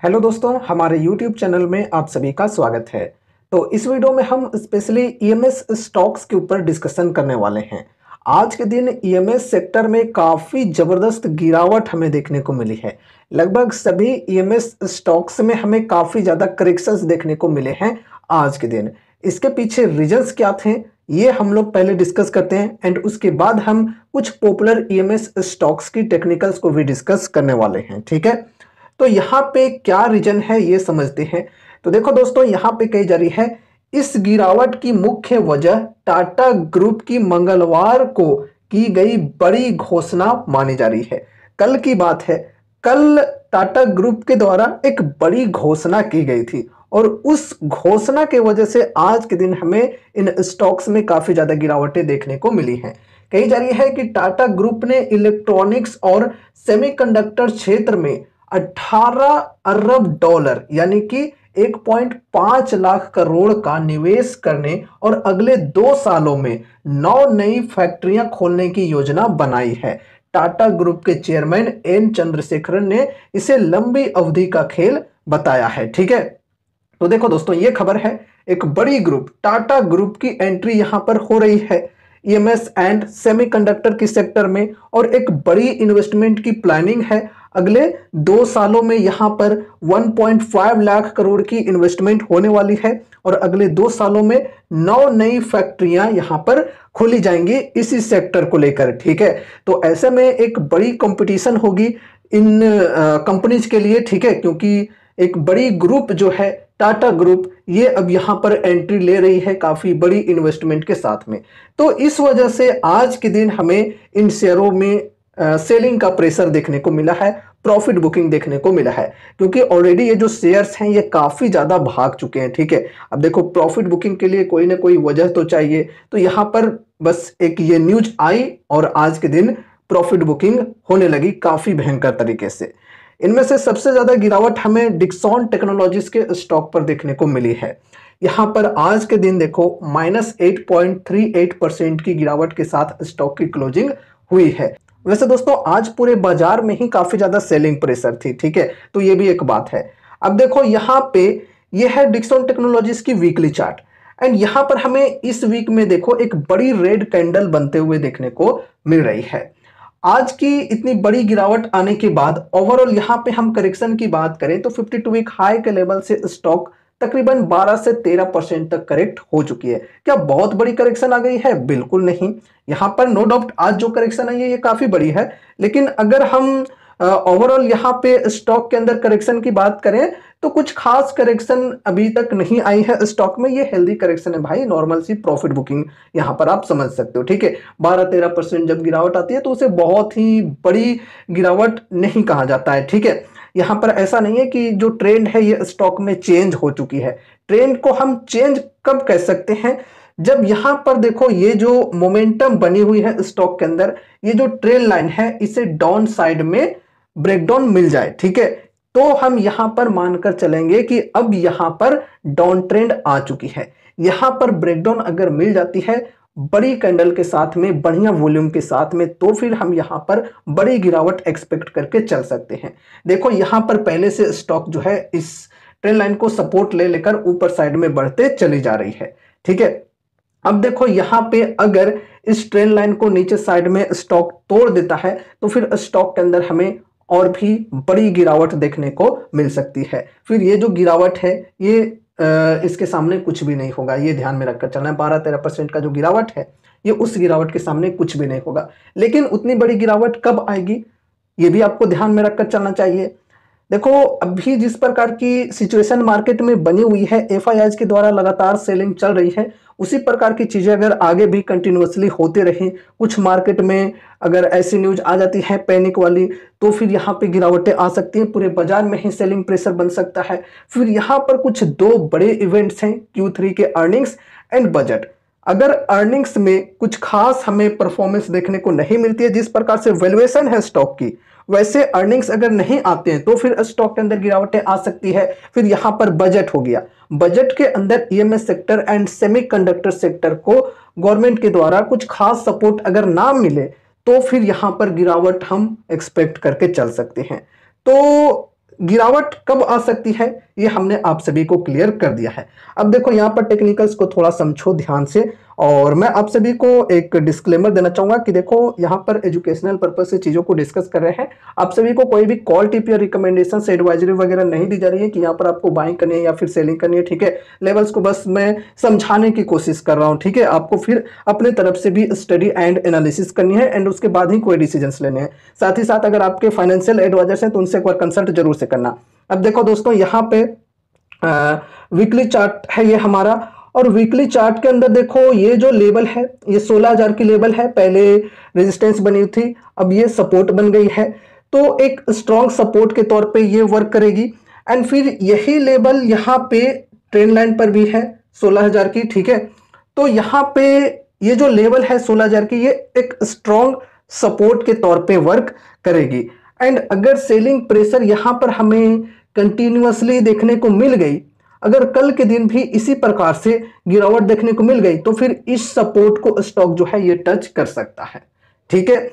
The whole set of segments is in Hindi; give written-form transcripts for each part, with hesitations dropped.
हेलो दोस्तों, हमारे YouTube चैनल में आप सभी का स्वागत है। तो इस वीडियो में हम स्पेशली ईएमएस स्टॉक्स के ऊपर डिस्कशन करने वाले हैं। आज के दिन ईएमएस सेक्टर में काफ़ी ज़बरदस्त गिरावट हमें देखने को मिली है। लगभग सभी ईएमएस स्टॉक्स में हमें काफ़ी ज़्यादा करेक्शंस देखने को मिले हैं आज के दिन। इसके पीछे रीजंस क्या थे, ये हम लोग पहले डिस्कस करते हैं एंड उसके बाद हम कुछ पॉपुलर ईएमएस स्टॉक्स की टेक्निकल्स को भी डिस्कस करने वाले हैं। ठीक है, तो यहाँ पे क्या रीजन है ये समझते हैं। तो देखो दोस्तों, यहाँ पे कही जा रही है इस गिरावट की मुख्य वजह टाटा ग्रुप की मंगलवार को की गई बड़ी घोषणा मानी जा रही है। कल की बात है, कल टाटा ग्रुप के द्वारा एक बड़ी घोषणा की गई थी और उस घोषणा के वजह से आज के दिन हमें इन स्टॉक्स में काफी ज्यादा गिरावटें देखने को मिली हैं। कही जा रही है कि टाटा ग्रुप ने इलेक्ट्रॉनिक्स और सेमीकंडक्टर क्षेत्र में 18 अरब डॉलर यानी कि 1.5 लाख करोड़ का निवेश करने और अगले 2 सालों में 9 नई फैक्ट्रियां खोलने की योजना बनाई है। टाटा ग्रुप के चेयरमैन एन चंद्रशेखरन ने इसे लंबी अवधि का खेल बताया है। ठीक है, तो देखो दोस्तों, ये खबर है एक बड़ी ग्रुप टाटा ग्रुप की एंट्री यहां पर हो रही है ईएमएस एंड सेमीकंडक्टर की सेक्टर में और एक बड़ी इन्वेस्टमेंट की प्लानिंग है। अगले 2 सालों में यहां पर 1.5 लाख करोड़ की इन्वेस्टमेंट होने वाली है और अगले 2 सालों में 9 नई फैक्ट्रियां यहां पर खोली जाएंगी इसी सेक्टर को लेकर। ठीक है, तो ऐसे में एक बड़ी कंपटीशन होगी इन कंपनीज के लिए। ठीक है, क्योंकि एक बड़ी ग्रुप जो है टाटा ग्रुप, ये अब यहां पर एंट्री ले रही है काफी बड़ी इन्वेस्टमेंट के साथ में। तो इस वजह से आज के दिन हमें इन शेयरों में सेलिंग का प्रेशर देखने को मिला है, प्रॉफिट बुकिंग देखने को मिला है, क्योंकि ऑलरेडी ये जो शेयर्स हैं ये काफी ज्यादा भाग चुके हैं। ठीक है, अब देखो प्रॉफिट बुकिंग के लिए कोई ना कोई वजह तो चाहिए, तो यहां पर बस एक ये न्यूज आई और आज के दिन प्रॉफिट बुकिंग होने लगी काफी भयंकर तरीके से। इनमें से सबसे ज्यादा गिरावट हमें डिक्सॉन टेक्नोलॉजीज के स्टॉक पर देखने को मिली है। यहां पर आज के दिन देखो -8.38% की गिरावट के साथ स्टॉक की क्लोजिंग हुई है। वैसे दोस्तों, आज पूरे बाजार में ही काफी ज्यादा सेलिंग प्रेशर थी। ठीक है, तो ये भी एक बात है। अब देखो यहाँ पे ये है डिक्सॉन टेक्नोलॉजीज की वीकली चार्ट एंड यहाँ पर हमें इस वीक में देखो एक बड़ी रेड कैंडल बनते हुए देखने को मिल रही है। आज की इतनी बड़ी गिरावट आने के बाद ओवरऑल यहाँ पे हम करेक्शन की बात करें तो 52 वीक हाई के लेवल से स्टॉक तकरीबन 12 से 13% तक करेक्ट हो चुकी है। क्या बहुत बड़ी करेक्शन आ गई है? बिल्कुल नहीं। यहाँ पर नो डाउट आज जो करेक्शन आई है ये काफी बड़ी है, लेकिन अगर हम ओवरऑल यहाँ पे स्टॉक के अंदर करेक्शन की बात करें तो कुछ खास करेक्शन अभी तक नहीं आई है स्टॉक में। ये हेल्दी करेक्शन है भाई, नॉर्मल सी प्रॉफिट बुकिंग यहाँ पर आप समझ सकते हो। ठीक है, 12-13% जब गिरावट आती है तो उसे बहुत ही बड़ी गिरावट नहीं कहा जाता है। ठीक है, यहाँ पर ऐसा नहीं है कि जो ट्रेंड है ये स्टॉक में चेंज हो चुकी है। ट्रेंड को हम चेंज कब कह सकते हैं? जब यहां पर देखो ये जो मोमेंटम बनी हुई है स्टॉक के अंदर, ये जो ट्रेल लाइन है इसे डाउन साइड में ब्रेकडाउन मिल जाए। ठीक है, तो हम यहां पर मानकर चलेंगे कि अब यहां पर डाउन ट्रेंड आ चुकी है। यहां पर ब्रेकडाउन अगर मिल जाती है बड़ी कैंडल के साथ में, बढ़िया वॉल्यूम के साथ में, तो फिर हम यहां पर बड़ी गिरावट एक्सपेक्ट करके चल सकते हैं। देखो यहां पर पहले से स्टॉक जो है इस ट्रेंड लाइन को सपोर्ट ले लेकर ऊपर साइड में बढ़ते चली जा रही है। ठीक है, अब देखो यहां पे अगर इस ट्रेंड लाइन को नीचे साइड में स्टॉक तोड़ देता है तो फिर स्टॉक के अंदर हमें और भी बड़ी गिरावट देखने को मिल सकती है। फिर ये जो गिरावट है ये इसके सामने कुछ भी नहीं होगा, ये ध्यान में रखकर चलना है। 12-13% का जो गिरावट है ये उस गिरावट के सामने कुछ भी नहीं होगा। लेकिन उतनी बड़ी गिरावट कब आएगी ये भी आपको ध्यान में रखकर चलना चाहिए। देखो अभी जिस प्रकार की सिचुएशन मार्केट में बनी हुई है, एफआईआईज के द्वारा लगातार सेलिंग चल रही है, उसी प्रकार की चीजें अगर आगे भी कंटिन्यूअसली होते रहे, कुछ मार्केट में अगर ऐसी न्यूज आ जाती है पैनिक वाली, तो फिर यहाँ पे गिरावटें आ सकती हैं, पूरे बाजार में ही सेलिंग प्रेशर बन सकता है। फिर यहाँ पर कुछ 2 बड़े इवेंट्स हैं, Q3 के अर्निंग्स एंड बजट। अगर अर्निंग्स में कुछ खास हमें परफॉर्मेंस देखने को नहीं मिलती है, जिस प्रकार से वैल्यूएशन है स्टॉक की, वैसे अर्निंग्स अगर नहीं आते हैं तो फिर स्टॉक के अंदर गिरावटें आ सकती है। फिर यहां पर बजट हो गया, बजट के अंदर EMS sector and semiconductor sector को गवर्नमेंट के द्वारा कुछ खास सपोर्ट अगर ना मिले तो फिर यहां पर गिरावट हम एक्सपेक्ट करके चल सकते हैं। तो गिरावट कब आ सकती है ये हमने आप सभी को क्लियर कर दिया है। अब देखो यहाँ पर टेक्निकल्स को थोड़ा समझो ध्यान से, और मैं आप सभी को एक डिस्क्लेमर देना चाहूंगा कि देखो यहाँ पर एजुकेशनल पर्पज से चीजों को डिस्कस कर रहे हैं। आप सभी को कोई भी कॉल टिप या रिकमेंडेशन एडवाइजरी वगैरह नहीं दी जा रही है कि यहाँ पर आपको बाइंग करनी है या फिर सेलिंग करनी है, ठीक है। लेवल्स को बस मैं समझाने की कोशिश कर रहा हूँ, ठीक है। आपको फिर अपने तरफ से भी स्टडी एंड एनालिसिस करनी है एंड उसके बाद ही कोई डिसीजन लेने हैं। साथ ही साथ अगर आपके फाइनेंशियल एडवाइजर्स हैं तो उनसे एक बार कंसल्ट जरूर से करना। अब देखो दोस्तों यहाँ पे वीकली चार्ट है ये हमारा, और वीकली चार्ट के अंदर देखो ये जो लेवल है ये 16,000 की लेवल है। पहले रेजिस्टेंस बनी थी, अब ये सपोर्ट बन गई है, तो एक स्ट्रॉन्ग सपोर्ट के तौर पे ये वर्क करेगी। एंड फिर यही लेवल यहाँ पे ट्रेंड लाइन पर भी है 16,000 की, ठीक है। तो यहाँ पे ये जो लेवल है 16,000 की ये एक स्ट्रॉन्ग सपोर्ट के तौर पे वर्क करेगी। एंड अगर सेलिंग प्रेशर यहाँ पर हमें कंटिन्यूअसली देखने को मिल गई, अगर कल के दिन भी इसी प्रकार से गिरावट देखने को मिल गई, तो फिर इस सपोर्ट को स्टॉक जो है ये टच कर सकता है, ठीक है।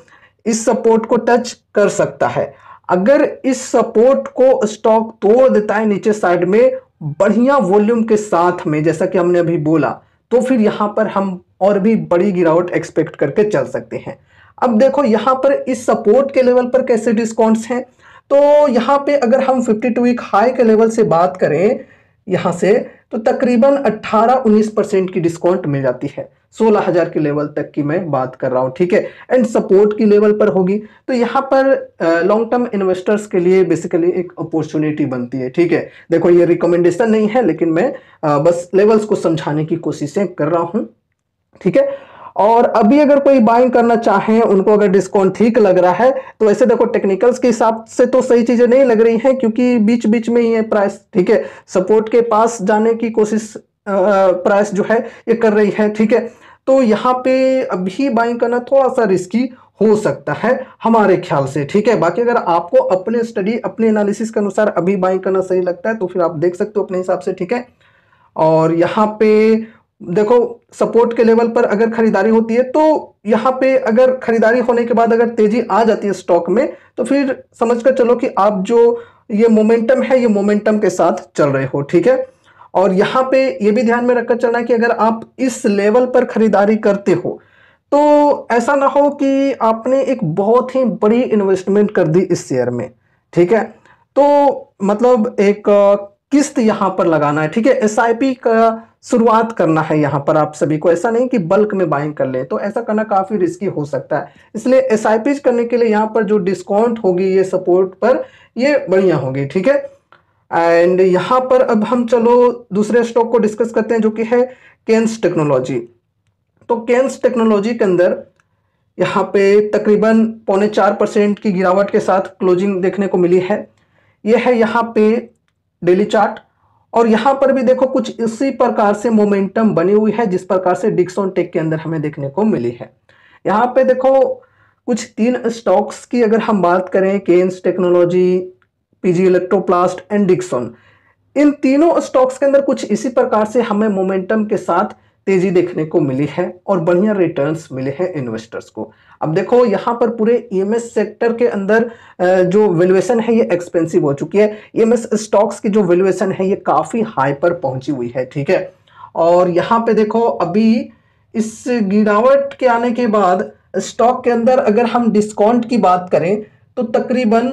इस सपोर्ट को टच कर सकता है। अगर इस सपोर्ट को स्टॉक तोड़ देता है नीचे साइड में बढ़िया वॉल्यूम के साथ में, जैसा कि हमने अभी बोला, तो फिर यहां पर हम और भी बड़ी गिरावट एक्सपेक्ट करके चल सकते हैं। अब देखो यहां पर इस सपोर्ट के लेवल पर कैसे डिस्काउंट्स हैं, तो यहां पे अगर हम 52 वीक हाई के लेवल से बात करें यहां से, तो तकरीबन 18-19% की डिस्काउंट मिल जाती है। 16,000 के लेवल तक की मैं बात कर रहा हूं, ठीक है। एंड सपोर्ट की लेवल पर होगी, तो यहां पर लॉन्ग टर्म इन्वेस्टर्स के लिए बेसिकली एक अपॉर्चुनिटी बनती है, ठीक है। देखो ये रिकमेंडेशन नहीं है, लेकिन मैं बस लेवल्स को समझाने की कोशिशें कर रहा हूं, ठीक है। और अभी अगर कोई बाइंग करना चाहे, उनको अगर डिस्काउंट ठीक लग रहा है, तो ऐसे देखो टेक्निकल्स के हिसाब से तो सही चीजें नहीं लग रही हैं, क्योंकि बीच बीच में ये प्राइस, ठीक है, सपोर्ट के पास जाने की कोशिश प्राइस जो है ये कर रही है, ठीक है। तो यहाँ पे अभी बाइंग करना थोड़ा सा रिस्की हो सकता है हमारे ख्याल से, ठीक है। बाकी अगर आपको अपने स्टडी अपने एनालिसिस के अनुसार अभी बाइंग करना सही लगता है तो फिर आप देख सकते हो अपने हिसाब से, ठीक है। और यहाँ पे देखो सपोर्ट के लेवल पर अगर खरीदारी होती है, तो यहां पे अगर खरीदारी होने के बाद अगर तेजी आ जाती है स्टॉक में, तो फिर समझकर चलो कि आप जो ये मोमेंटम है ये मोमेंटम के साथ चल रहे हो, ठीक है। और यहां पे ये भी ध्यान में रखकर चलना है कि अगर आप इस लेवल पर खरीदारी करते हो, तो ऐसा ना हो कि आपने एक बहुत ही बड़ी इन्वेस्टमेंट कर दी इस शेयर में, ठीक है। तो मतलब एक किस्त यहां पर लगाना है, ठीक है। एसआईपी का शुरुआत करना है यहां पर आप सभी को, ऐसा नहीं कि बल्क में बाइंग कर ले, तो ऐसा करना काफी रिस्की हो सकता है। इसलिए एसआईपी करने के लिए यहां पर जो डिस्काउंट होगी ये सपोर्ट पर ये बढ़िया होगी, ठीक है। एंड यहां पर अब हम चलो दूसरे स्टॉक को डिस्कस करते हैं, जो कि है केन्स टेक्नोलॉजी। तो केन्स टेक्नोलॉजी के अंदर यहाँ पे तकरीबन 4.25% की गिरावट के साथ क्लोजिंग देखने को मिली है। यह है यहाँ पे डेली चार्ट, और यहां पर भी देखो कुछ इसी प्रकार से मोमेंटम बनी हुई है जिस प्रकार से डिक्सन टेक के अंदर हमें देखने को मिली है। यहां पे देखो कुछ 3 स्टॉक्स की अगर हम बात करें, Kaynes Technology, PG Electroplast and Dixon, इन तीनों स्टॉक्स के अंदर कुछ इसी प्रकार से हमें मोमेंटम के साथ तेजी देखने को मिली है और बढ़िया रिटर्न्स मिले हैं इन्वेस्टर्स को। अब देखो यहाँ पर पूरे ईएमएस सेक्टर के अंदर जो वैल्यूएशन है ये एक्सपेंसिव हो चुकी है। ईएमएस स्टॉक्स की जो वैल्यूएशन है ये काफी हाई पर पहुंची हुई है, ठीक है। और यहाँ पे देखो अभी इस गिरावट के आने के बाद स्टॉक के अंदर अगर हम डिस्काउंट की बात करें, तो तकरीबन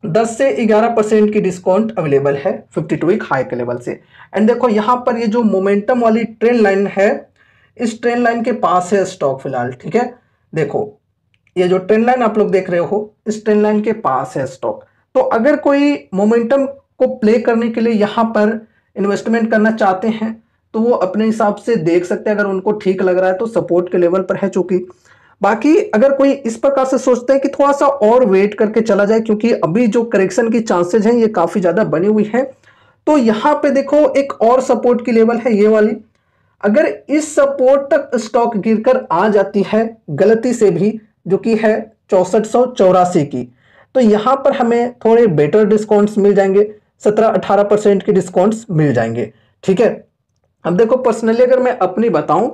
10 से 11% की डिस्काउंट अवेलेबल है 52 वीक हाई के लेवल से। एंड देखो यहां पर ये जो मोमेंटम वाली ट्रेंड लाइन है, इस ट्रेंड लाइन के पास है स्टॉक फिलहाल, ठीक है। देखो ये जो ट्रेंड लाइन आप लोग देख रहे हो, इस ट्रेंड लाइन के पास है स्टॉक। तो अगर कोई मोमेंटम को प्ले करने के लिए यहां पर इन्वेस्टमेंट करना चाहते हैं, तो वो अपने हिसाब से देख सकते हैं। अगर उनको ठीक लग रहा है तो सपोर्ट के लेवल पर है चूंकि। बाकी अगर कोई इस प्रकार से सोचते हैं कि थोड़ा सा और वेट करके चला जाए, क्योंकि अभी जो करेक्शन की चांसेस हैं ये काफी ज्यादा बनी हुई है, तो यहां पे देखो एक और सपोर्ट की लेवल है ये वाली। अगर इस सपोर्ट तक स्टॉक गिरकर आ जाती है गलती से भी, जो कि है 6484 की, तो यहां पर हमें थोड़े बेटर डिस्काउंट्स मिल जाएंगे, 17-18% के डिस्काउंट्स मिल जाएंगे, ठीक है। अब देखो पर्सनली अगर मैं अपनी बताऊं,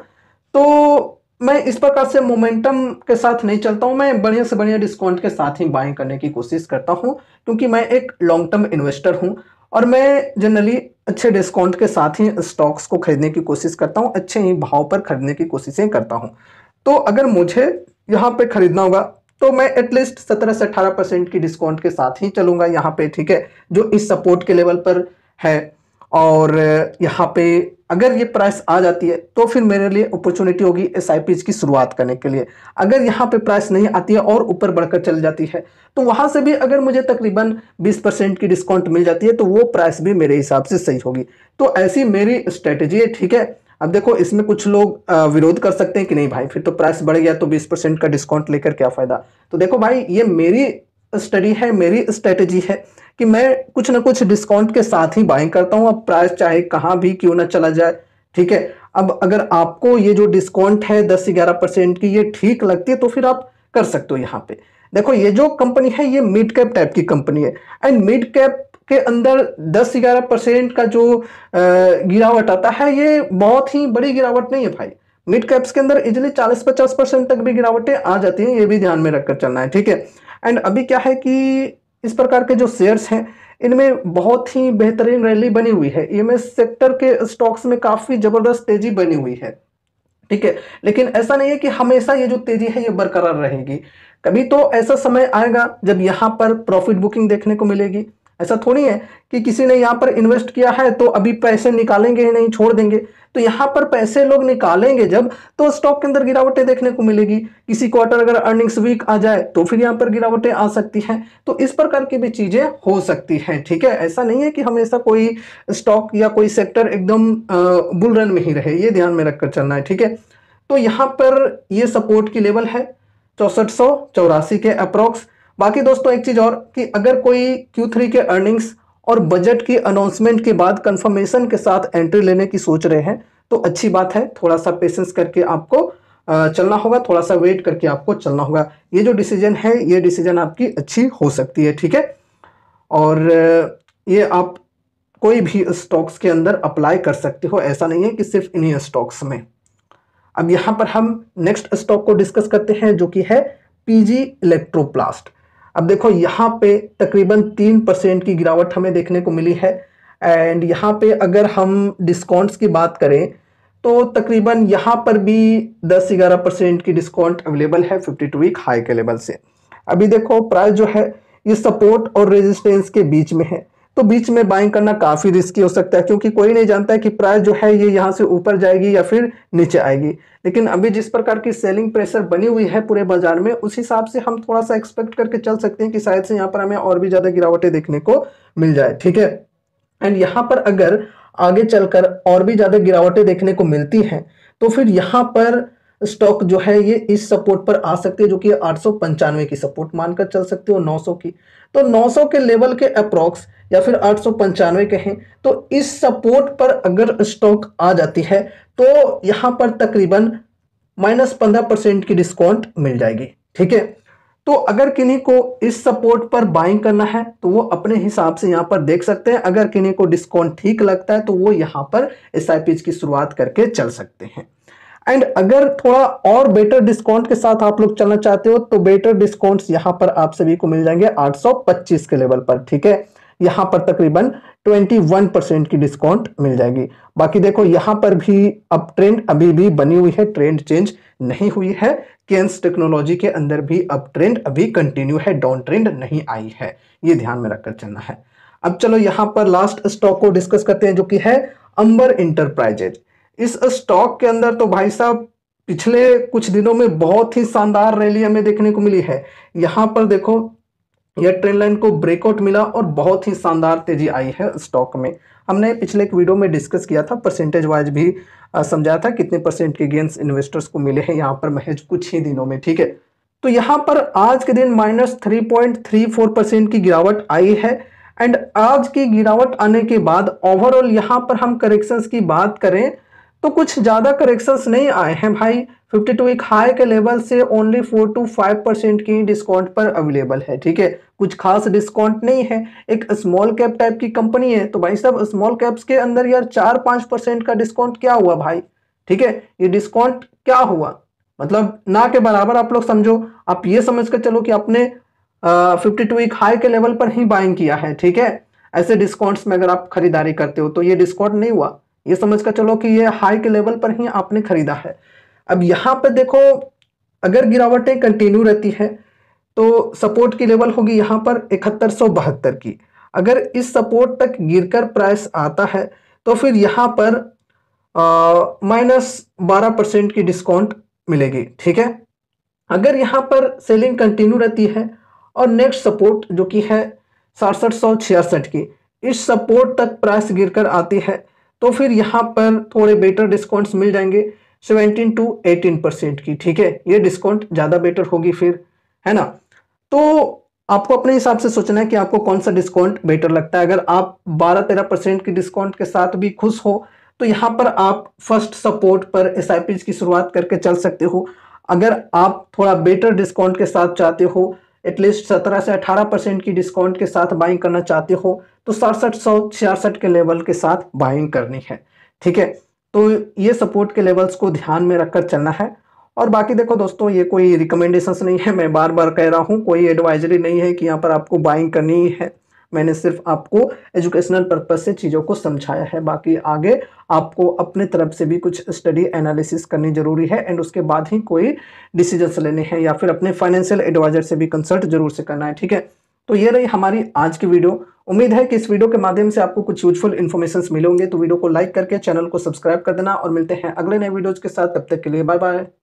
तो मैं इस प्रकार से मोमेंटम के साथ नहीं चलता हूं, मैं बढ़िया से बढ़िया डिस्काउंट के साथ ही बाइंग करने की कोशिश करता हूं, क्योंकि मैं एक लॉन्ग टर्म इन्वेस्टर हूं और मैं जनरली अच्छे डिस्काउंट के साथ ही स्टॉक्स को खरीदने की कोशिश करता हूं, अच्छे ही भाव पर खरीदने की कोशिशें करता हूं। तो अगर मुझे यहाँ पे खरीदना होगा तो मैं एटलीस्ट 17 से 18% की डिस्काउंट के साथ ही चलूंगा यहाँ पे, ठीक है, जो इस सपोर्ट के लेवल पर है। और यहाँ पे अगर ये प्राइस आ जाती है तो फिर मेरे लिए अपॉर्चुनिटी होगी एसआईपीज की शुरुआत करने के लिए। अगर यहाँ पे प्राइस नहीं आती है और ऊपर बढ़कर चल जाती है तो वहां से भी अगर मुझे तकरीबन 20% की डिस्काउंट मिल जाती है तो वो प्राइस भी मेरे हिसाब से सही होगी। तो ऐसी मेरी स्ट्रेटेजी है, ठीक है। अब देखो इसमें कुछ लोग विरोध कर सकते हैं कि नहीं भाई फिर तो प्राइस बढ़ गया तो 20% का डिस्काउंट लेकर क्या फायदा। तो देखो भाई ये मेरी स्टडी है, मेरी स्ट्रेटेजी है कि मैं कुछ ना कुछ डिस्काउंट के साथ ही बाइंग करता हूं, अब प्राइस चाहे कहां भी क्यों ना चला जाए, ठीक है। अब अगर आपको ये जो डिस्काउंट है 10-11% की ये ठीक लगती है तो फिर आप कर सकते हो। यहाँ पे देखो ये जो कंपनी है ये मिड कैप टाइप की कंपनी है एंड मिड कैप के अंदर 10-11% का जो गिरावट आता है ये बहुत ही बड़ी गिरावट नहीं है भाई। मिड कैप्स के अंदर इजिली 40-50% तक भी गिरावटें आ जाती हैं, ये भी ध्यान में रखकर चलना है, ठीक है। एंड अभी क्या है कि इस प्रकार के जो शेयर्स हैं इनमें बहुत ही बेहतरीन रैली बनी हुई है, ईएमएस सेक्टर के स्टॉक्स में काफी जबरदस्त तेजी बनी हुई है, ठीक है। लेकिन ऐसा नहीं है कि हमेशा ये जो तेजी है ये बरकरार रहेगी, कभी तो ऐसा समय आएगा जब यहाँ पर प्रॉफिट बुकिंग देखने को मिलेगी। ऐसा थोड़ी है कि किसी ने यहाँ पर इन्वेस्ट किया है तो अभी पैसे निकालेंगे ही नहीं, छोड़ देंगे। तो यहाँ पर पैसे लोग निकालेंगे जब तो स्टॉक के अंदर गिरावटें देखने को मिलेगी। किसी क्वार्टर अगर अर्निंग्स वीक आ जाए तो फिर यहाँ पर गिरावटें आ सकती हैं। तो इस प्रकार की भी चीजें हो सकती हैं, ठीक है। ऐसा नहीं है कि हमेशा कोई स्टॉक या कोई सेक्टर एकदम बुल रन में ही रहे, ये ध्यान में रखकर चलना है, ठीक है। तो यहाँ पर ये सपोर्ट की लेवल है 6484 के अप्रोक्स। बाकी दोस्तों एक चीज और कि अगर कोई Q3 के अर्निंग्स और बजट की अनाउंसमेंट के बाद कंफर्मेशन के साथ एंट्री लेने की सोच रहे हैं तो अच्छी बात है, थोड़ा सा पेशेंस करके आपको चलना होगा, थोड़ा सा वेट करके आपको चलना होगा। ये जो डिसीजन है ये डिसीजन आपकी अच्छी हो सकती है, ठीक है। और ये आप कोई भी स्टॉक्स के अंदर अप्लाई कर सकते हो, ऐसा नहीं है कि सिर्फ इन्हीं स्टॉक्स में। अब यहां पर हम नेक्स्ट स्टॉक को डिस्कस करते हैं जो कि है पीजी इलेक्ट्रोप्लास्ट। अब देखो यहाँ पे तकरीबन 3% की गिरावट हमें देखने को मिली है एंड यहाँ पे अगर हम डिस्काउंट्स की बात करें तो तकरीबन यहाँ पर भी 10-11% की डिस्काउंट अवेलेबल है 52 वीक हाई के लेवल से। अभी देखो प्राइस जो है ये सपोर्ट और रेजिस्टेंस के बीच में है, तो बीच में बाइंग करना काफी रिस्की हो सकता है क्योंकि कोई नहीं जानता है कि प्राइस जो है ये यहाँ से ऊपर जाएगी या फिर नीचे आएगी। लेकिन अभी जिस प्रकार की सेलिंग प्रेशर बनी हुई है पूरे बाजार में उस हिसाब से हम थोड़ा सा एक्सपेक्ट करके चल सकते हैं कि शायद से यहाँ पर हमें और भी ज्यादा गिरावटें देखने को मिल जाए, ठीक है। एंड यहाँ पर अगर आगे चलकर और भी ज्यादा गिरावटें देखने को मिलती हैं तो फिर यहाँ पर स्टॉक जो है ये इस सपोर्ट पर आ सकती है जो कि 895 की सपोर्ट मानकर चल सकते हो 900 की। तो 900 के लेवल के अप्रोक्स या फिर 895 कहें तो इस सपोर्ट पर अगर स्टॉक आ जाती है तो यहाँ पर तकरीबन -15% की डिस्काउंट मिल जाएगी, ठीक है। तो अगर किन्हीं को इस सपोर्ट पर बाइंग करना है तो वो अपने हिसाब से यहाँ पर देख सकते हैं। अगर किन्हीं को डिस्काउंट ठीक लगता है तो वो यहाँ पर एसआईपी की शुरुआत करके चल सकते हैं। एंड अगर थोड़ा और बेटर डिस्काउंट के साथ आप लोग चलना चाहते हो तो बेटर डिस्काउंट्स यहाँ पर आप सभी को मिल जाएंगे 825 के लेवल पर, ठीक है। यहाँ पर तकरीबन 21% की डिस्काउंट मिल जाएगी। बाकी देखो यहाँ पर भी अब ट्रेंड अभी भी बनी हुई है, ट्रेंड चेंज नहीं हुई है। केन्स टेक्नोलॉजी के अंदर भी अब ट्रेंड अभी कंटिन्यू है, डाउन ट्रेंड नहीं आई है, ये ध्यान में रखकर चलना है। अब चलो यहाँ पर लास्ट स्टॉक को डिस्कस करते हैं जो कि है अंबर इंटरप्राइजेज। इस स्टॉक के अंदर तो भाई साहब पिछले कुछ दिनों में बहुत ही शानदार रैली हमें देखने को मिली है। यहाँ पर देखो यह ट्रेंड लाइन को ब्रेकआउट मिला और बहुत ही शानदार तेजी आई है स्टॉक में। हमने पिछले एक वीडियो में डिस्कस किया था, परसेंटेज वाइज भी समझाया था कितने परसेंट के गेंस इन्वेस्टर्स को मिले हैं यहाँ पर महज कुछ ही दिनों में, ठीक है। तो यहाँ पर आज के दिन -3.34% की गिरावट आई है एंड आज की गिरावट आने के बाद ओवरऑल यहाँ पर हम करेक्शंस की बात करें तो कुछ ज्यादा करेक्शंस नहीं आए हैं भाई। 52 वीक हाई के लेवल से ओनली 4 to 5% की डिस्काउंट पर अवेलेबल है, ठीक है। कुछ खास डिस्काउंट नहीं है, एक स्मॉल कैप टाइप की कंपनी है तो भाई साहब स्मॉल कैप्स के अंदर यार 4-5% का डिस्काउंट क्या हुआ भाई, ठीक है। ये डिस्काउंट क्या हुआ, मतलब ना के बराबर आप लोग समझो। आप ये समझ कर चलो कि आपने 52 वीक हाई के लेवल पर ही बाइंग किया है, ठीक है। ऐसे डिस्काउंट्स में अगर आप खरीदारी करते हो तो ये डिस्काउंट नहीं हुआ, ये समझ कर चलो कि ये हाई के लेवल पर ही आपने खरीदा है। अब यहाँ पे देखो, अगर गिरावटें कंटिन्यू रहती है तो सपोर्ट की लेवल होगी यहाँ पर 7172 की। अगर इस सपोर्ट तक गिरकर प्राइस आता है तो फिर यहाँ पर -12% की डिस्काउंट मिलेगी, ठीक है। अगर यहाँ पर सेलिंग कंटिन्यू रहती है और नेक्स्ट सपोर्ट जो कि है 6766 की, इस सपोर्ट तक प्राइस गिरकर आती है तो फिर यहाँ पर थोड़े बेटर डिस्काउंट्स मिल जाएंगे 17 टू 18% की, ठीक है। ये डिस्काउंट ज़्यादा बेटर होगी फिर, है ना। तो आपको अपने हिसाब से सोचना है कि आपको कौन सा डिस्काउंट बेटर लगता है। अगर आप 12-13% की डिस्काउंट के साथ भी खुश हो तो यहाँ पर आप फर्स्ट सपोर्ट पर एसआईपी की शुरुआत करके चल सकते हो। अगर आप थोड़ा बेटर डिस्काउंट के साथ चाहते हो, एटलीस्ट 17 से 18% की डिस्काउंट के साथ बाइंग करना चाहते हो, तो 6766 के लेवल के साथ बाइंग करनी है, ठीक है। तो ये सपोर्ट के लेवल्स को ध्यान में रखकर चलना है। और बाकी देखो दोस्तों, ये कोई रिकमेंडेशंस नहीं है, मैं बार बार कह रहा हूँ, कोई एडवाइजरी नहीं है कि यहाँ पर आपको बाइंग करनी ही है। मैंने सिर्फ आपको एजुकेशनल पर्पज से चीज़ों को समझाया है। बाकी आगे आपको अपने तरफ से भी कुछ स्टडी एनालिसिस करनी जरूरी है एंड उसके बाद ही कोई डिसीजंस लेने हैं, या फिर अपने फाइनेंशियल एडवाइजर से भी कंसल्ट जरूर से करना है, ठीक है। तो ये रही हमारी आज की वीडियो। उम्मीद है कि इस वीडियो के माध्यम से आपको कुछ यूजफुल इन्फॉर्मेशन मिलेंगे। तो वीडियो को लाइक करके चैनल को सब्सक्राइब कर देना और मिलते हैं अगले नए वीडियोज के साथ। तब तक के लिए बाय बाय।